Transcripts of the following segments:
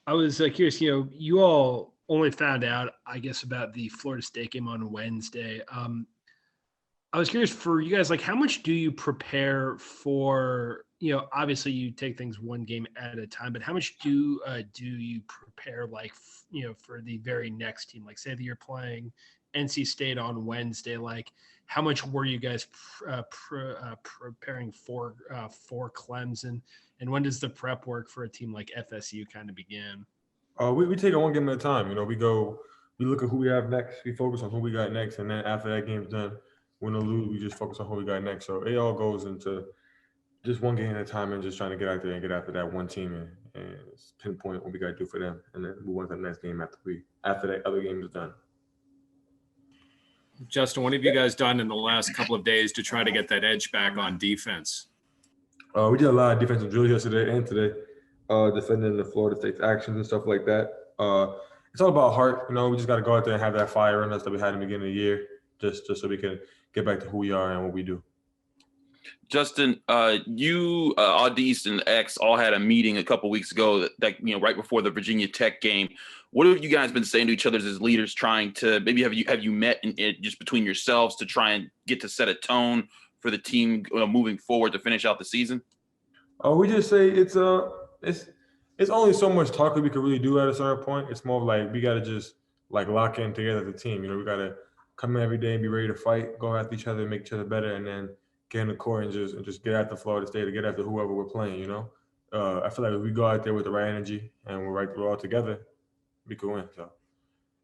I was curious. You all only found out, I guess, about the Florida State game on Wednesday. I was curious for you guys, like, how much do you prepare for? Obviously, you take things one game at a time, but how much do you prepare, like, for the very next team? Like, say that you're playing NC State on Wednesday. Like, how much were you guys preparing for Clemson? And when does the prep work for a team like FSU kind of begin? We take it one game at a time. We look at who we have next. We focus on who we got next, and then after that game's done, win or lose, we just focus on who we got next. So it all goes into just one game at a time and just trying to get out there and get after that one team and pinpoint what we got to do for them, and then move on to the next game after that other game is done. Justin, what have you guys done in the last couple of days to try to get that edge back on defense? We did a lot of defensive drills yesterday and today, defending the Florida State's actions and stuff like that. It's all about heart. We just got to go out there and have that fire in us that we had in the beginning of the year, just so we can get back to who we are and what we do. Justin, you, Audis, and X all had a meeting a couple weeks ago that right before the Virginia Tech game. What have you guys been saying to each other as leaders, trying to maybe have you met just between yourselves to try and get to set a tone for the team moving forward to finish out the season? We just say it's only so much talking we can really do at a certain point. It's more of like we got to just like lock in together as a team. We got to come in every day and be ready to fight, go after each other, make each other better, and then get in the court and just get after Florida State or get after whoever we're playing. I feel like if we go out there with the right energy and we're all together, we can win. So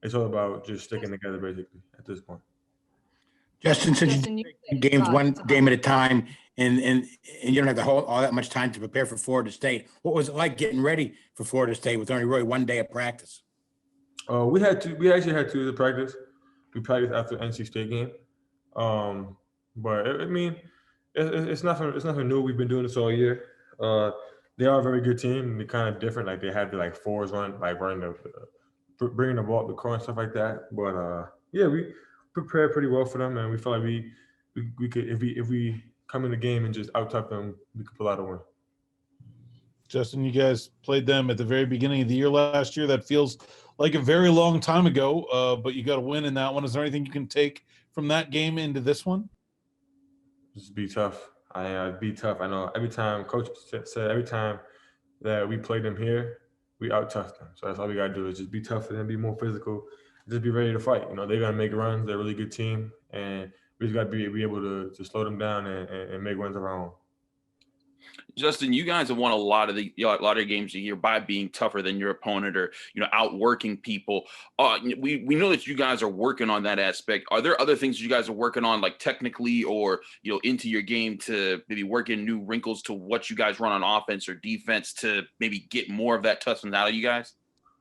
it's all about just sticking together basically at this point. Justin, since you take games one game at a time and you don't have all that much time to prepare for Florida State, what was it like getting ready for Florida State with only really one day of practice? We actually had 2 days of practice. We practiced after the NC State game. But it's nothing new. We've been doing this all year. They are a very good team. They're kind of different. Like they have the fours running bringing the ball up the court and stuff like that. But we prepared pretty well for them, and we feel like we could if we come in the game and just out-tough them, we could pull out a win. Justin, you guys played them at the very beginning of the year last year. That feels like a very long time ago, but you got a win in that one. Is there anything you can take from that game into this one? Just be tough. Be tough. I know every time Coach said every time that we played them here, we out-tough them. So that's all we got to do is just be tough and then be more physical. Just be ready to fight. They're going to make runs. They're a really good team, and we just got to be able to slow them down and make runs of our own. Justin, you guys have won a lot of games a year by being tougher than your opponent or outworking people. We know that you guys are working on that aspect. Are there other things you guys are working on, like technically or into your game, to maybe work in new wrinkles to what you guys run on offense or defense to maybe get more of that toughness out of you guys?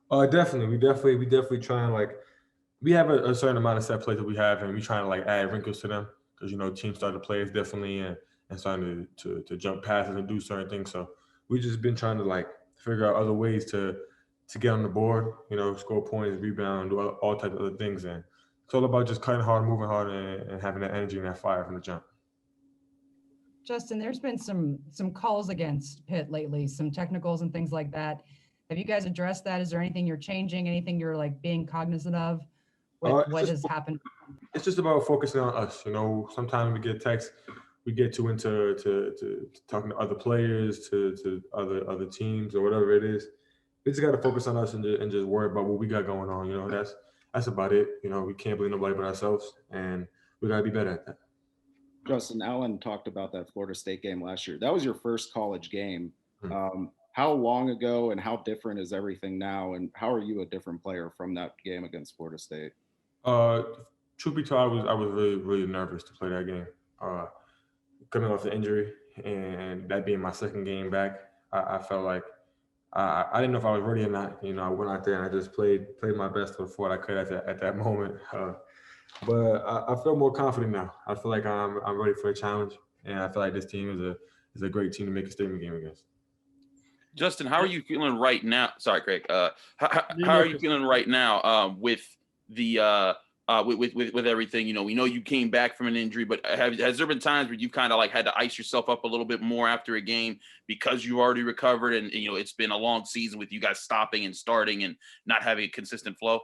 Definitely. We definitely try and we have a certain amount of set plays that we have, and we try to add wrinkles to them because teams start to play us differently and starting to jump passes and do certain things. So we've just been trying to figure out other ways to get on the board, score points, rebound, do all types of other things. And it's all about just cutting hard, moving hard, and having that energy and that fire from the jump. Justin, there's been some calls against Pitt lately, some technicals and things like that. Have you guys addressed that? Is there anything you're changing, anything you're being cognizant of? What has happened? It's just about focusing on us. Sometimes we get texts, we get too into talking to other players, to other teams or whatever it is. We just got to focus on us and just worry about what we got going on. That's about it. We can't blame nobody but ourselves, and we got to be better at that. Justin, Allen talked about that Florida State game last year. That was your first college game. Mm-hmm. How long ago and how different is everything now? And how are you a different player from that game against Florida State? Truth be told, I was really, really nervous to play that game. Coming off the injury and that being my second game back, I felt like I didn't know if I was ready or not. I went out there and I just played my best to what I could at that moment. But I feel more confident now. I feel like I'm ready for a challenge, and I feel like this team is a great team to make a statement game against. Justin, how are you feeling right now? Sorry, Craig. How are you feeling right now with the with everything. You know, we know you came back from an injury, but has there been times where you've kind of like had to ice yourself up a little bit more after a game because you already recovered, and you know it's been a long season with you guys stopping and starting and not having a consistent flow?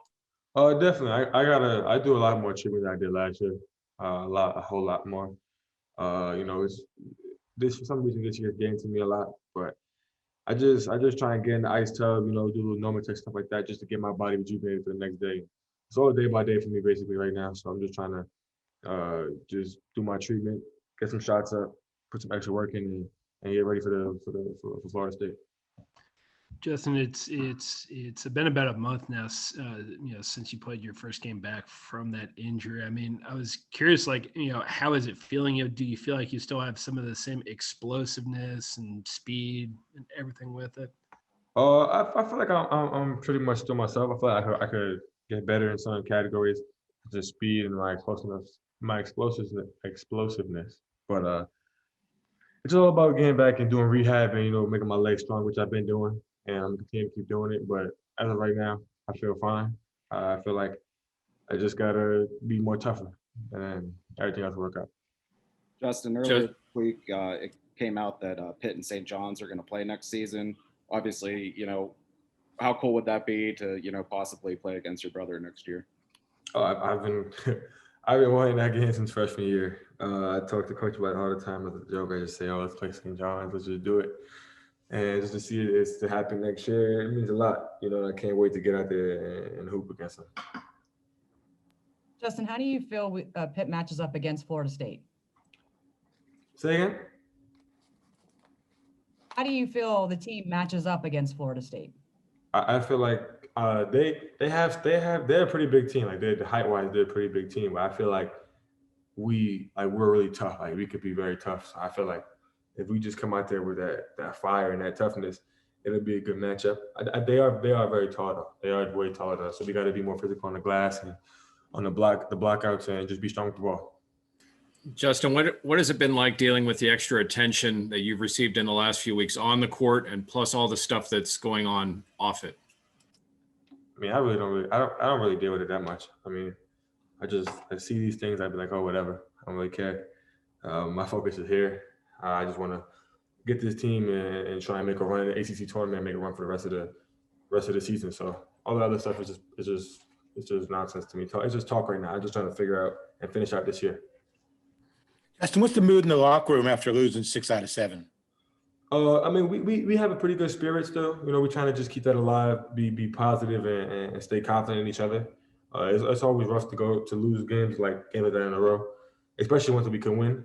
Definitely. I do a lot more treatment than I did last year. A whole lot more. You know, it's this for some reason this year's getting to me a lot, but I just try and get in the ice tub, you know, do a little Normatec stuff like that just to get my body rejuvenated for the next day. It's all day by day for me basically right now. So I'm just trying to just do my treatment, get some shots up, put some extra work in, and get ready for Florida State. Justin, it's been about a month now, you know, since you played your first game back from that injury. I mean, I was curious, like, you know, how is it feeling? You know, do you feel like you still have some of the same explosiveness and speed and everything with it? I feel like I'm pretty much still myself. I feel like I could get better in some categories, just speed and my explosiveness. But it's all about getting back and doing rehab and, you know, making my legs strong, which I've been doing, and I'm gonna continue to keep doing it. But as of right now, I feel fine. I feel like I just gotta be more tougher, and everything else will work out. Justin, earlier this week, it came out that Pitt and St. John's are going to play next season. Obviously, you know, how cool would that be to, you know, possibly play against your brother next year? Oh, I've been I've been wanting that game since freshman year. I talk to coach about it all the time as a joke. I just say, "Oh, let's play St. John's. Let's just do it." And just to see it to happen next year, it means a lot. You know, I can't wait to get out there and hoop against them. Justin, how do you feel Pitt matches up against Florida State? Say again? How do you feel the team matches up against Florida State? I feel like they're a pretty big team. Like they're height wise, they're a pretty big team. But I feel like we're really tough. Like we could be very tough. So I feel like if we just come out there with that fire and that toughness, it'll be a good matchup. They are very tall though. They are way taller than us. So we got to be more physical on the glass and on the blockouts, and just be strong with the ball. Justin, what has it been like dealing with the extra attention that you've received in the last few weeks on the court, and plus all the stuff that's going on off it? I mean, I don't really deal with it that much. I mean, I see these things, I'd be like, oh, whatever. I don't really care. My focus is here. I just want to get this team and try and make a run in the ACC tournament and make a run for the rest of the season. So all the other stuff is just nonsense to me. It's just talk right now. I'm just trying to figure out and finish out this year. Justin, what's the mood in the locker room after losing 6 out of 7? I mean, we have a pretty good spirit still. You know, we're trying to just keep that alive, be positive, and stay confident in each other. It's always rough to lose games like that in a row, especially ones that we can win.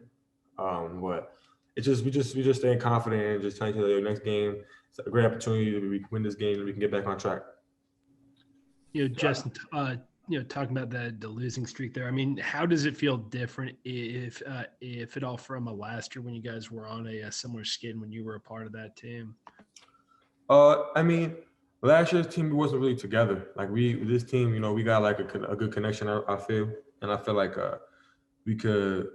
But it's just we just staying confident and just telling each other, next game, it's a great opportunity that we can win this game and we can get back on track. You know, Justin, you know, talking about the losing streak there. I mean, how does it feel different, if at all, from last year when you guys were on a similar skid when you were a part of that team? I mean, last year's team, we wasn't really together. Like this team, you know, we got like a good connection. I feel, and I feel like we could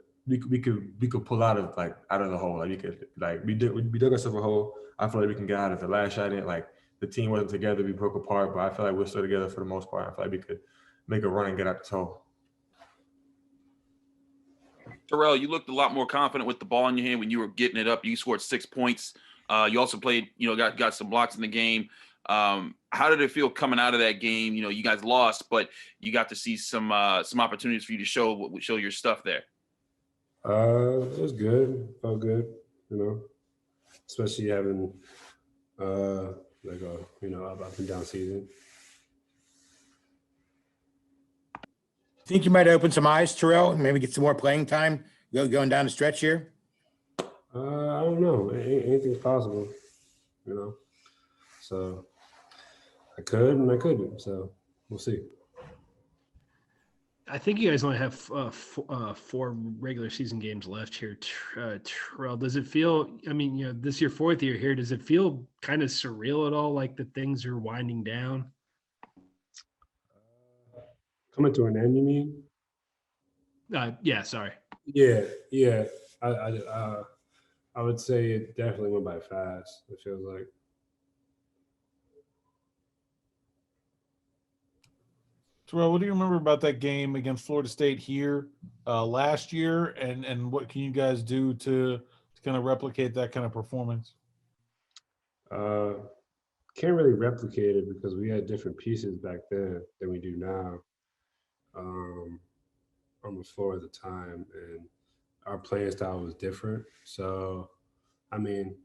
pull out of the hole. Like we dug ourselves a hole. I feel like we can get out of it. Last year, I didn't the team wasn't together. We broke apart, but I feel like we're still together for the most part. I feel like we could make a run and get out this hole. Terrell, you looked a lot more confident with the ball in your hand when you were getting it up. You scored 6 points. You also played, you know, got some blocks in the game. How did it feel coming out of that game? You know, you guys lost, but you got to see some opportunities for you to show your stuff there. It was good. Felt good, you know, especially having up and down season. Think you might open some eyes, Terrell, and maybe get some more playing time going down the stretch here? I don't know. Anything's possible, you know. So I could and I couldn't. So we'll see. I think you guys only have 4 regular season games left here. Terrell, does it feel? I mean, you know, this is your 4th year here. Does it feel kind of surreal at all, like that things are winding down? Coming to an end, you mean? Yeah. Sorry. Yeah. I would say it definitely went by fast. It feels like. Terrell, what do you remember about that game against Florida State here last year, and what can you guys do to kind of replicate that kind of performance? Can't really replicate it because we had different pieces back then than we do now on the floor at the time, and our playing style was different. So, I mean,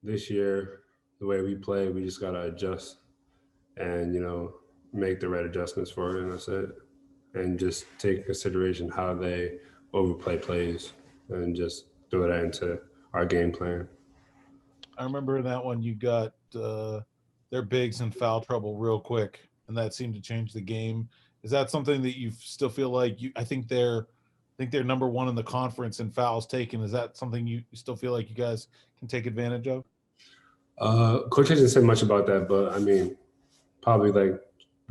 this year, the way we play, we just got to adjust and, make the right adjustments for it, and that's it. And just take consideration how they overplay plays and just throw that into our game plan. I remember in that one you got their bigs in foul trouble real quick, and that seemed to change the game. Is that something that you still feel like I think they're number one in the conference in fouls taken. Is that something you still feel like you guys can take advantage of? Coach hasn't said much about that, but I mean, probably like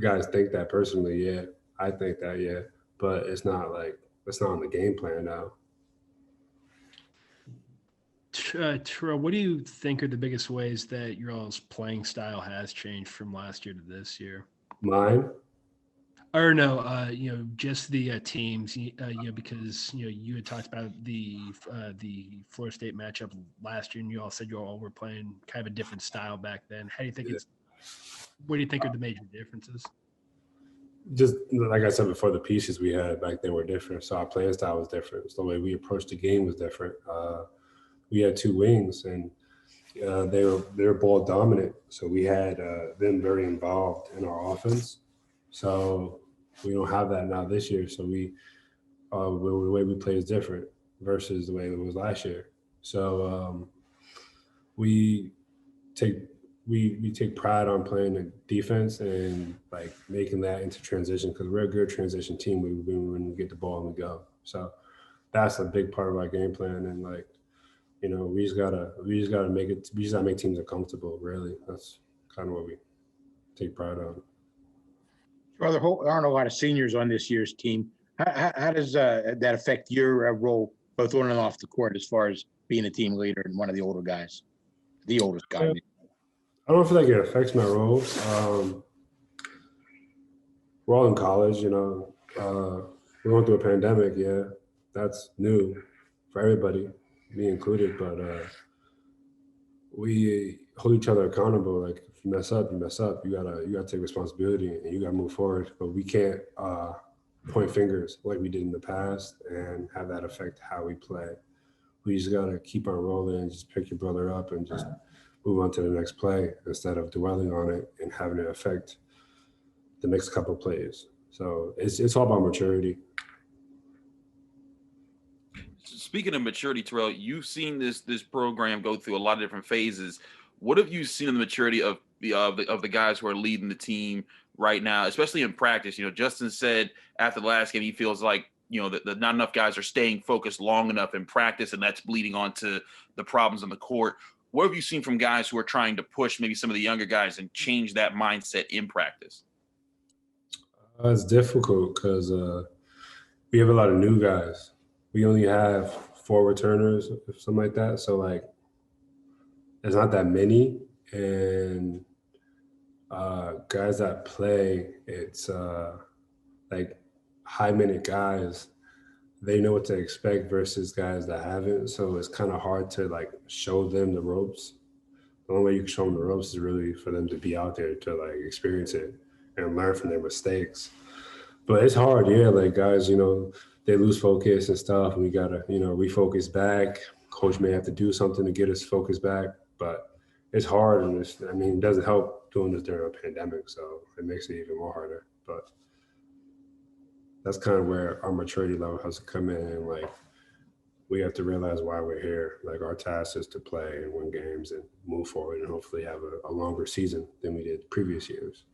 guys think that personally. Yeah, I think that. Yeah, but it's not on the game plan now. Terrell, what do you think are the biggest ways that your all's playing style has changed from last year to this year? Mine? Or no, just the teams, because you had talked about the Florida State matchup last year, and you all said you all were playing kind of a different style back then. How do you think what do you think are the major differences? Just like I said before, the pieces we had back then were different, so our playing style was different. So the way we approached the game was different. We had two wings, and they were ball dominant, so we had them very involved in our offense. So we don't have that now this year. So the way we play is different versus the way it was last year. So we take pride on playing the defense and like making that into transition, because we're a good transition team when we get the ball and we go. So that's a big part of our game plan. And like, we just gotta make teams uncomfortable. Really, that's kind of what we take pride on. Well, there aren't a lot of seniors on this year's team. How does that affect your role, both on and off the court, as far as being a team leader and one of the older guys, the oldest guy? I don't feel like it affects my role. We're all in college, we're going through a pandemic. Yeah, that's new for everybody, me included. But we hold each other accountable. Like, if you mess up, you mess up. You gotta take responsibility and you gotta move forward. But we can't point fingers like we did in the past and have that affect how we play. We just gotta keep on rolling and just pick your brother up and just move on to the next play instead of dwelling on it and having it affect the next couple of plays. So it's all about maturity. Speaking of maturity, Terrell, you've seen this program go through a lot of different phases. What have you seen in the maturity of the guys who are leading the team right now, especially in practice? Justin said after the last game he feels like that not enough guys are staying focused long enough in practice, and that's bleeding onto the problems on the court. What have you seen from guys who are trying to push maybe some of the younger guys and change that mindset in practice? It's difficult because we have a lot of new guys. We only have 4 returners or something like that. So like, there's not that many, and guys that play, it's like high minute guys. They know what to expect versus guys that haven't. So it's kind of hard to like show them the ropes. The only way you can show them the ropes is really for them to be out there to like experience it and learn from their mistakes. But it's hard, yeah. Like guys, they lose focus and stuff, and we gotta, refocus back. Coach may have to do something to get us focused back, but it's hard, and it doesn't help doing this during a pandemic, so it makes it even more harder. But that's kind of where our maturity level has to come in, and like we have to realize why we're here. Like, our task is to play and win games and move forward and hopefully have a longer season than we did previous years.